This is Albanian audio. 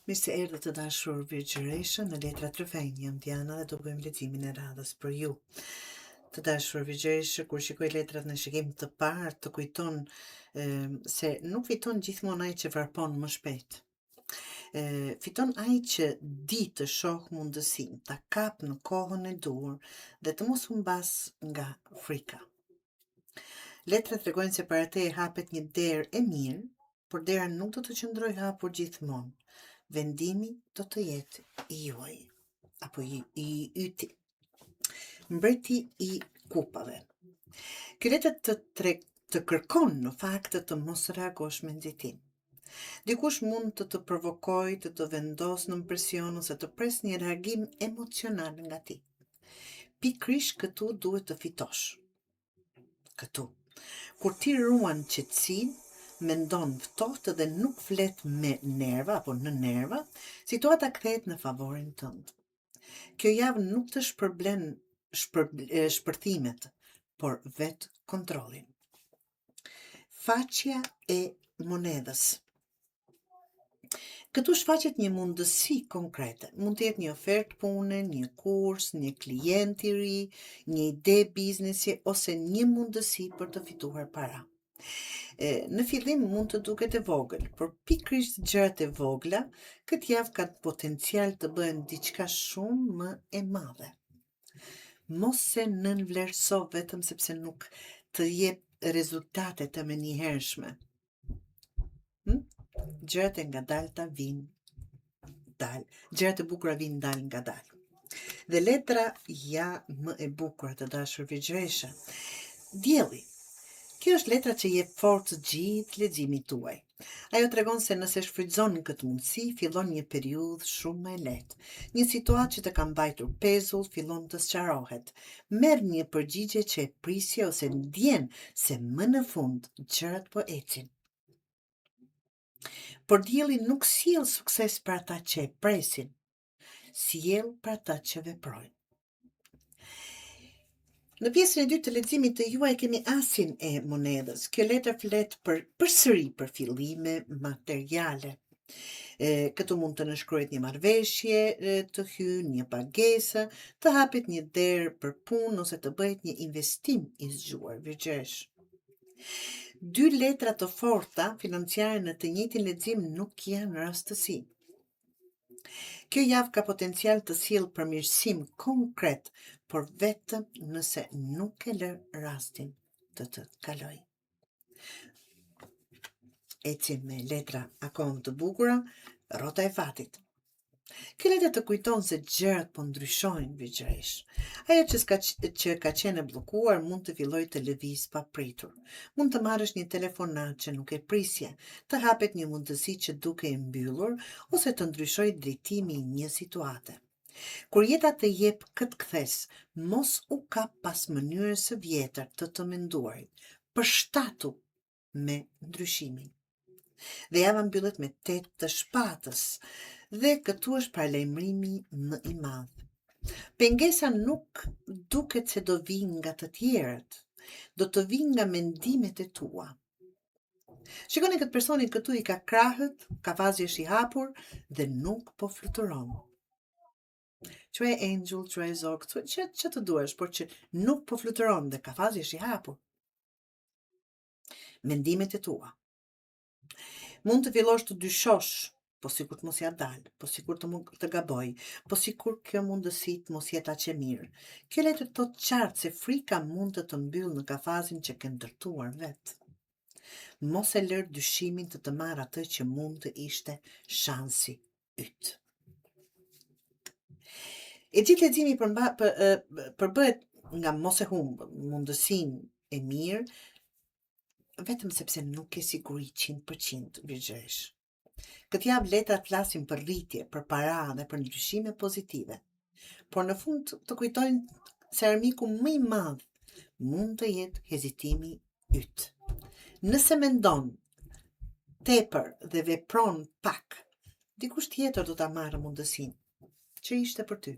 Mirë se erdhët të dashur Virgjëreshë në letra trofejnë, jam Diana dhe do bëjmë leximin e radhës për ju. Të dashur Virgjëreshë, kur shikoj letrat në shikim të parë, të kujton se nuk fiton gjithmonë ai që varpon më shpejt. Fiton ai që di të shoh mundësinë, ta kap në kohën e duhur dhe të mos humbas nga frika. Letrat tregojnë se para te hapet një derë e mirë, por dera nuk do të qëndroj hapur gjithmonë. Vendimi do të jetë i juaj, apo i yti. Mbreti i kupave. Ky letër të kërkon në fakt të mos reagosh me nxitim. Dikush mund të të provokoj, të të vendos në presion ose të pres një reagim emocional nga ti. Pikrisht këtu duhet të fitosh. Këtu. Kur ti ruan qetësinë, mendon ftohtë dhe nuk flet me nerva apo në nerva, situata kthehet në favorin tënd. Kjo javë nuk të shpërblen shpërthimet, por vetë kontrollin. Faqja e monedhës. Këtu shfaqet një mundësi konkrete. Mund të jetë një ofertë pune, një kurs, një klient i ri, një ide biznesi ose një mundësi për të fituar para. Në fillim mund të duket e vogël, por pikrisht gjërat e vogla këtë javë ka potencial të bëhen diçka shumë më e madhe. Mos se nënvlerëso vetëm sepse nuk të jep rezultate të menjëhershme. Gjërat e ngadalta vinë dal. Gjërat e bukura vinë dal nga dal. Dhe letra ja më e bukur të dashur Virgjëresha. Dielli. Kjo është letra që jep forcë gjithë leximit tuaj. Ajo tregon se nëse shfrytëzon këtë mundësi, fillon një periudhë shumë më e lehtë. Një situatë që të ka mbajtur pezull fillon të sqarohet. Merr një përgjigje që e prisje ose ndjen se më në fund gjërat po ecin. Por dielli nuk sjell sukses për ata që e presin, sjell për ata që veprojnë. Në pjesën e dytë të leximit të juaj kemi asin e monedhës. Kjo letër flet përsëri për fillime materiale. Këtu mund të nënshkruhet një marrëveshje, të hyjë një pagesë, të hapet një derë për punë ose të bëhet një investim i zgjuar, Virgjëresh. Dy letra të forta financiare në të njëjtin lexim nuk janë rastësi. Kjo javë ka potencial të sjellë përmirësim konkret, por vetëm nëse nuk e lë rastin të kaloj. Ecim me letra akoma të bukura, rrota e fatit. Kjo letër të kujton se gjërat po ndryshojnë, Virgjëresh. Ajo që ka qenë e bllokuar mund të fillojë të lëvizë pa pritur. Mund të marrësh një telefonat që nuk e prisje, të hapet një mundësi që duke e mbyllur ose të ndryshojë drejtimi i një situate. Kur jeta të jep këtë kthes, mos u kap pas mënyrës së vjetër të menduarit. Përshtatu me ndryshimin. Dhe java mbyllet me 8 të shpatës, dhe këtu është paralajmërimi më i madh. Pengesa nuk duket se do vinë nga të tjerët, do të vinë nga mendimet e tua. Shikoni këtë personin këtu i ka krahët, kafazi është i hapur dhe nuk po fluturon. Quaj angel, quaj zog, që të duash, por që nuk po fluturon dhe kafazi është i hapur. Mendimet e tua. Mund të fillosh të dyshosh, po sikur të mos ja dalë, po sikur të gaboj, po sikur kjo mundësi të mos jetë aq e mirë. Kjo letër thot qartë se frika mund të mbyllë në kafazin që ke ndërtuar vetë. Mos e lër dyshimin të marrë atë që mund të ishte shansi yt. E gjithë leximi përbëhet nga mos e humbë mundësinë e mirë, vetëm sepse nuk ke siguri 100%, Virgjëresh. Këtë javë letrat flasin për rritje, për para dhe për ndryshime pozitive. Por në fund të kujtojnë se armiku më i madh mund të jetë hezitimi yt. Nëse mendon tepër dhe vepron pak, dikush tjetër do ta marrë mundësinë që ishte për ty.